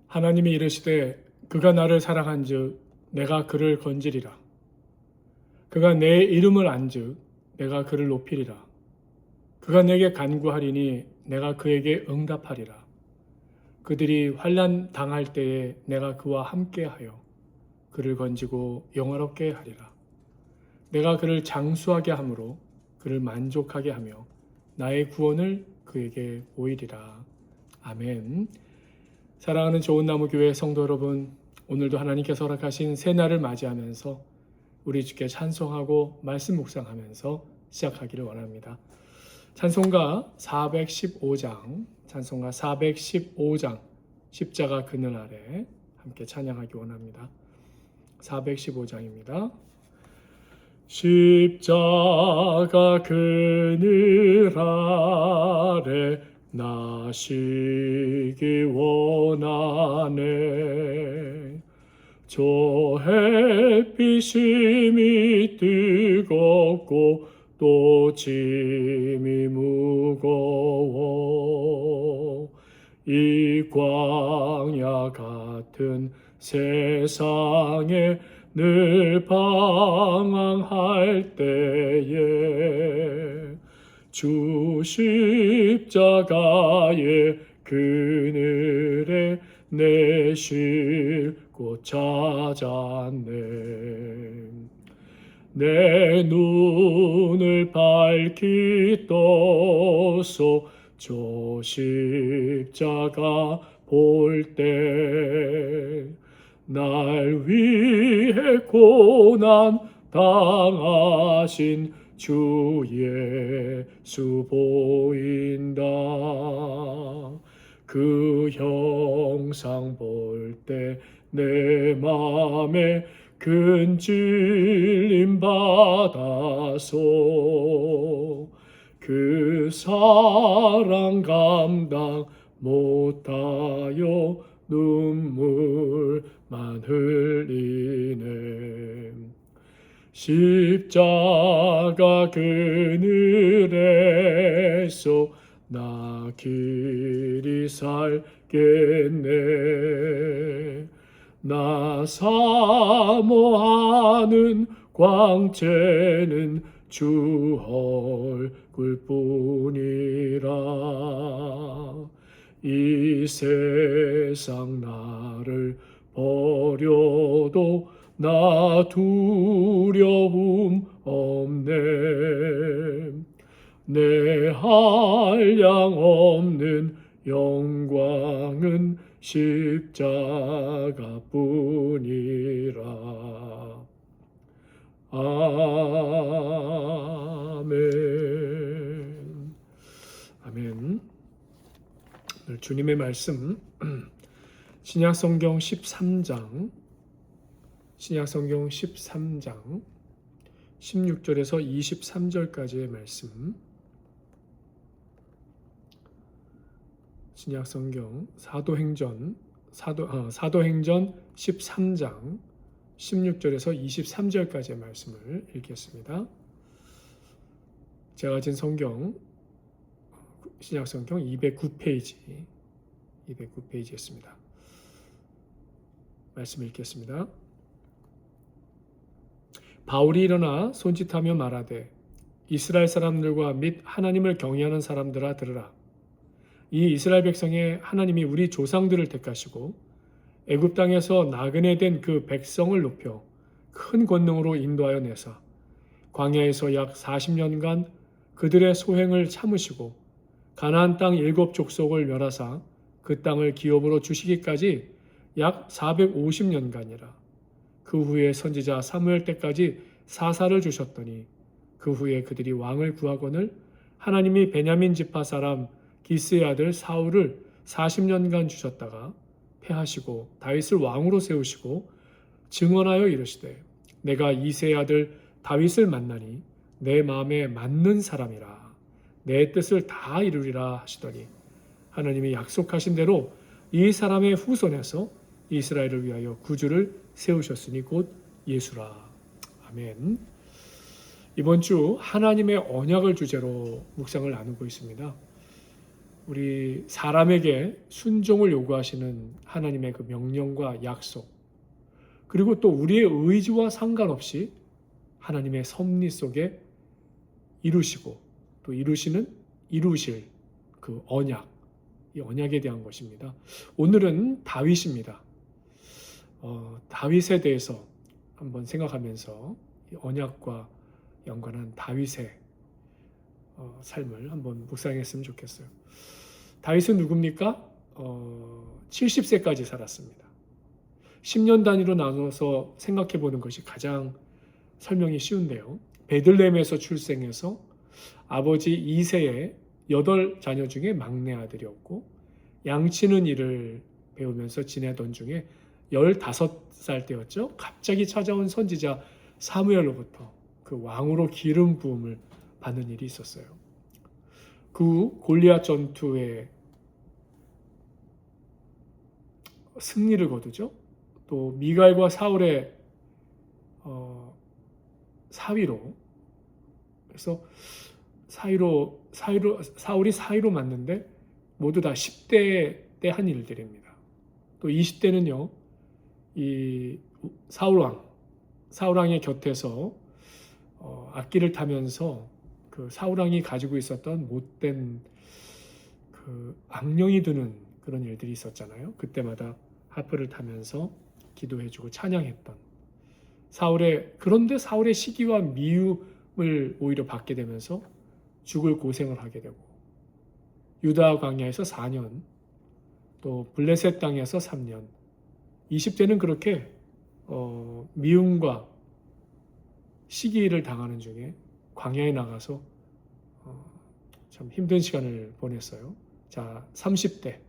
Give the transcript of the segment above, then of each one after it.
하나님이 이르시되 그가 나를 사랑한즉 내가 그를 건지리라. 그가 내 이름을 안즉 내가 그를 높이리라. 그가 내게 간구하리니 내가 그에게 응답하리라. 그들이 환난 당할 때에 내가 그와 함께하여 그를 건지고 영화롭게 하리라. 내가 그를 장수하게 함으로 그를 만족하게 하며 나의 구원을 그에게 보이리라. 아멘. 사랑하는 좋은 나무 교회 성도 여러분, 오늘도 하나님께서 허락하신 새 날을 맞이하면서 우리 주께 찬송하고 말씀 묵상하면서 시작하기를 원합니다. 찬송가 415장, 찬송가 415장, 십자가 그늘 아래 함께 찬양하기 원합니다. 415장입니다. 십자가 그늘 아래 나시기 원하네. 저 햇빛이 뜨겁고 또 짐이 무거워 이 광야 같은 세상에 늘 방황할 때에 주 십자가의 그늘에 내 쉴 곳 찾았네. 내 눈을 밝히 떠서 저 십자가 볼 때 날 위해 고난 당하신 주 예수 보인다. 그 형상 볼 때 내 맘에 큰 찔림 받아서 그 사랑 감당 못하여 눈물만 흘리네. 십자가 그늘에서 나 길이 살겠네. 나 사모하는 광채는 주 얼굴뿐이라. 이 세상 나를 버려도 나 두려움 없네. 내 한량 없는 영광은 십자가뿐이라. 아멘. 아멘. 오늘 주님의 말씀 신약성경 13장 16절에서 23절까지의 말씀. 신약성경 사도행전 13장 16절에서 23절까지의 말씀을 읽겠습니다. 제가 가진 성경 신약성경 209페이지였습니다. 말씀 읽겠습니다. 바울이 일어나 손짓하며 말하되 이스라엘 사람들과 및 하나님을 경외하는 사람들아 들으라. 이 이스라엘 백성의 하나님이 우리 조상들을 택하시고 애굽 땅에서 나그네 된 그 백성을 높여 큰 권능으로 인도하여 내사 광야에서 약 40년간 그들의 소행을 참으시고 가나안 땅 7 족속을 멸하사 그 땅을 기업으로 주시기까지 약 450년간이라. 그 후에 선지자 사무엘 때까지 사사를 주셨더니 그 후에 그들이 왕을 구하거늘 하나님이 베냐민 지파 사람 기스의 아들 사울을 40년간 주셨다가 패하시고 다윗을 왕으로 세우시고 증언하여 이르시되 내가 이새의 아들 다윗을 만나니 내 마음에 맞는 사람이라 내 뜻을 다 이루리라 하시더니 하나님이 약속하신 대로 이 사람의 후손에서 이스라엘을 위하여 구주를 세우셨으니 곧 예수라. 아멘. 이번 주 하나님의 언약을 주제로 묵상을 나누고 있습니다. 우리 사람에게 순종을 요구하시는 하나님의 그 명령과 약속, 그리고 또 우리의 의지와 상관없이 하나님의 섭리 속에 이루시고 또 이루실 그 언약, 이 언약에 대한 것입니다. 오늘은 다윗입니다. 다윗에 대해서 한번 생각하면서 이 언약과 연관한 다윗의 삶을 한번 묵상했으면 좋겠어요. 다윗은 누굽니까? 70세까지 살았습니다. 10년 단위로 나눠서 생각해 보는 것이 가장 설명이 쉬운데요. 베들레헴에서 출생해서 아버지 이새의 8자녀 중에 막내 아들이었고, 양치는 일을 배우면서 지내던 중에 15살 때였죠. 갑자기 찾아온 선지자 사무엘로부터 그 왕으로 기름 부음을 받는 일이 있었어요. 그 골리앗 전투에 승리를 거두죠. 또 미갈과 사울의 사위로, 그래서 사울이 사위로 맞는데 모두 다 10대 때 한 일들입니다. 또 20대는요, 이 사울왕의 곁에서 악기를 타면서 그 사울왕이 가지고 있었던 못된 그 악령이 드는 그런 일들이 있었잖아요. 그때마다 하프를 타면서 기도해주고 찬양했던 그런데 사울의 시기와 미움을 오히려 받게 되면서 죽을 고생을 하게 되고, 유다 광야에서 4년, 또 블레셋 땅에서 3년, 20대는 그렇게 미움과 시기를 당하는 중에 광야에 나가서 참 힘든 시간을 보냈어요. 자, 30대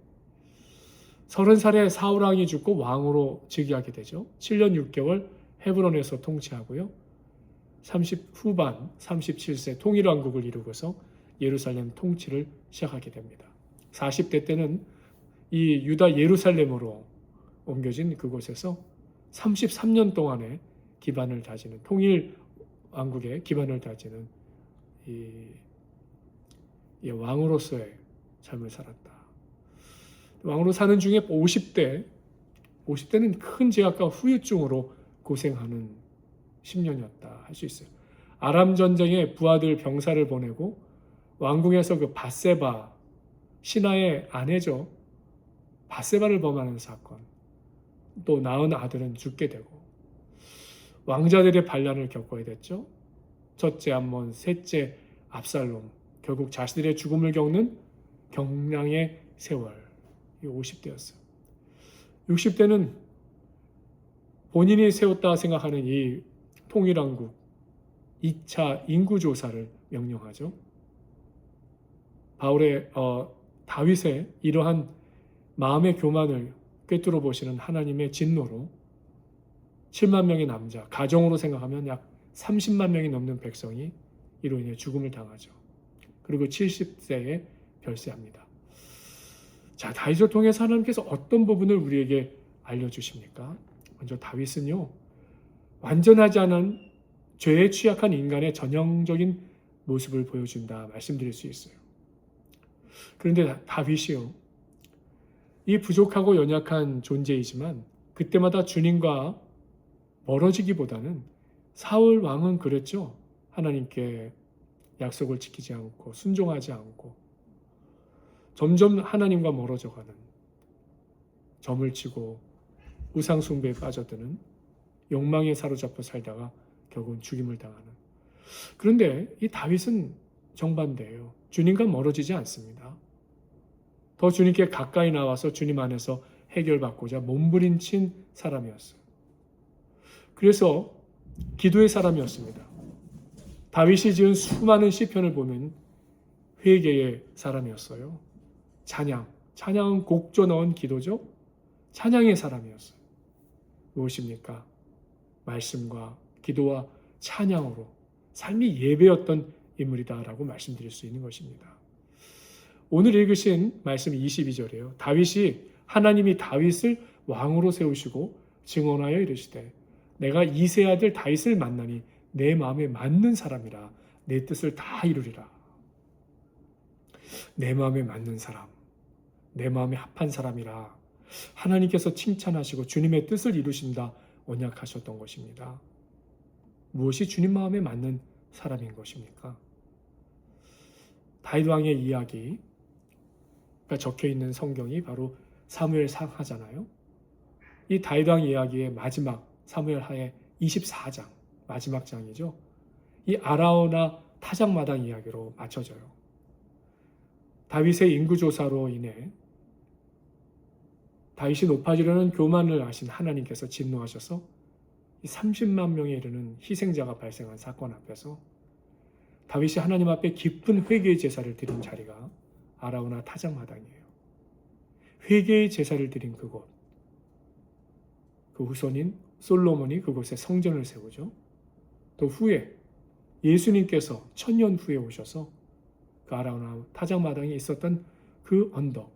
30살에 사울왕이 죽고 왕으로 즉위하게 되죠. 7년 6개월 헤브론에서 통치하고요. 30 후반 37세 통일왕국을 이루고서 예루살렘 통치를 시작하게 됩니다. 40대 때는 이 유다 예루살렘으로 옮겨진 그곳에서 33년 동안의 기반을 다지는, 통일왕국의 기반을 다지는 이 왕으로서의 삶을 살았다. 왕으로 사는 중에 50대는 큰 제약과 후유증으로 고생하는 10년이었다 할 수 있어요. 아람 전쟁에 부하들 병사를 보내고 왕궁에서 그 밧세바, 신하의 아내죠, 밧세바를 범하는 사건, 또 낳은 아들은 죽게 되고, 왕자들의 반란을 겪어야 됐죠. 첫째 암몬, 셋째 압살롬, 결국 자신들의 죽음을 겪는 경량의 세월. 이 50대였어요. 60대는 본인이 세웠다 생각하는 이 통일왕국 2차 인구조사를 명령하죠. 다윗의 이러한 마음의 교만을 꿰뚫어 보시는 하나님의 진노로 7만 명의 남자, 가정으로 생각하면 약 30만 명이 넘는 백성이 이로 인해 죽음을 당하죠. 그리고 70세에 별세합니다. 자, 다윗을 통해서 하나님께서 어떤 부분을 우리에게 알려주십니까? 먼저 다윗은요, 완전하지 않은 죄에 취약한 인간의 전형적인 모습을 보여준다 말씀드릴 수 있어요. 그런데 다윗이요, 이 부족하고 연약한 존재이지만 그때마다 주님과 멀어지기보다는, 사울 왕은 그랬죠. 하나님께 약속을 지키지 않고 순종하지 않고 점점 하나님과 멀어져가는, 점을 치고 우상 숭배에 빠져드는, 욕망에 사로잡혀 살다가 결국은 죽임을 당하는. 그런데 이 다윗은 정반대예요. 주님과 멀어지지 않습니다. 더 주님께 가까이 나와서 주님 안에서 해결받고자 몸부림친 사람이었어요. 그래서 기도의 사람이었습니다. 다윗이 지은 수많은 시편을 보면 회개의 사람이었어요. 찬양은 곡조 넣은 기도죠. 찬양의 사람이었어요. 무엇입니까? 말씀과 기도와 찬양으로 삶이 예배였던 인물이다라고 말씀드릴 수 있는 것입니다. 오늘 읽으신 말씀 22절이에요. 하나님이 다윗을 왕으로 세우시고 증언하여 이르시되, 내가 이새 아들 다윗을 만나니 내 마음에 맞는 사람이라, 내 뜻을 다 이루리라. 내 마음에 맞는 사람, 내 마음에 합한 사람이라 하나님께서 칭찬하시고 주님의 뜻을 이루신다 언약하셨던 것입니다. 무엇이 주님 마음에 맞는 사람인 것입니까? 다윗 왕의 이야기가 적혀 있는 성경이 바로 사무엘상하잖아요. 이 다윗 왕 이야기의 마지막 사무엘하의 24장 마지막 장이죠. 이 아라우나 타작마당 이야기로 맞춰져요. 다윗의 인구조사로 인해 다윗이 높아지려는 교만을 아신 하나님께서 진노하셔서 30만 명에 이르는 희생자가 발생한 사건 앞에서 다윗이 하나님 앞에 깊은 회개의 제사를 드린 자리가 아라우나 타작마당이에요. 회개의 제사를 드린 그곳, 그 후손인 솔로몬이 그곳에 성전을 세우죠. 또 후에 예수님께서 1000년 후에 오셔서 그 아라우나 타작마당에 있었던 그 언덕,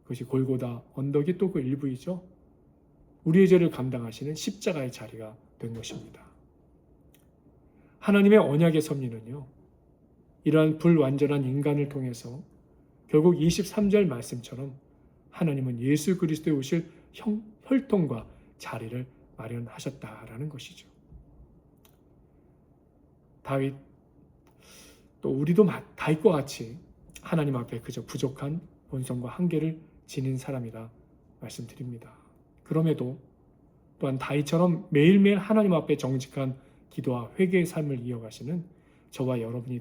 그것이 골고다 언덕이 또 그 일부이죠. 우리의 죄를 감당하시는 십자가의 자리가 된 것입니다. 하나님의 언약의 섭리는요, 이러한 불완전한 인간을 통해서 결국 23절 말씀처럼 하나님은 예수 그리스도에 오실 혈통과 자리를 마련하셨다라는 것이죠. 다윗, 또 우리도 다윗과 같이 하나님 앞에 그저 부족한 본성과 한계를 지닌 사람이라 말씀드립니다. 그럼에도 또한 다윗처럼 매일매일 하나님 앞에 정직한 기도와 회개의 삶을 이어가시는 저와 여러분이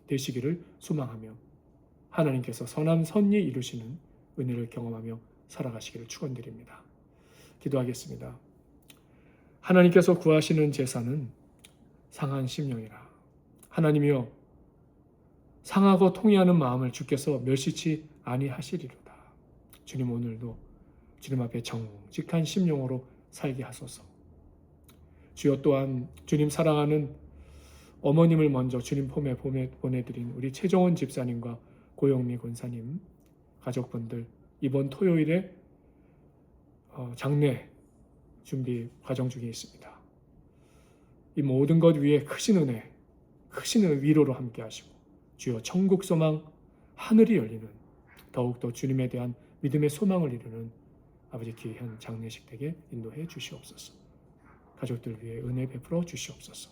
되시기를 소망하며 하나님께서 선한 선리 이루시는 은혜를 경험하며 살아가시기를 축원드립니다. 기도하겠습니다. 하나님께서 구하시는 제사는 상한 심령이라. 하나님이여, 상하고 통회하는 마음을 주께서 멸시치 아니하시리로다. 주님, 오늘도 주님 앞에 정직한 심령으로 살게 하소서. 주여, 또한 주님 사랑하는 어머님을 먼저 주님 폼에 보내드린 우리 최정원 집사님과 고영미 권사님 가족분들, 이번 토요일에 장례 준비 과정 중에 있습니다. 이 모든 것 위에 크신 은혜, 크신 위로로 함께 하시고 주여 천국 소망, 하늘이 열리는 더욱더 주님에 대한 믿음의 소망을 이루는 아버지 귀한 장례식 되게 인도해 주시옵소서. 가족들 위해 은혜 베풀어 주시옵소서.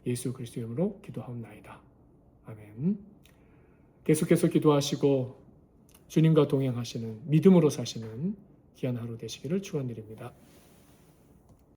예수 그리스도 이름으로 기도하옵나이다. 아멘. 계속해서 기도하시고 주님과 동행하시는 믿음으로 사시는 귀한 하루 되시기를 축원드립니다.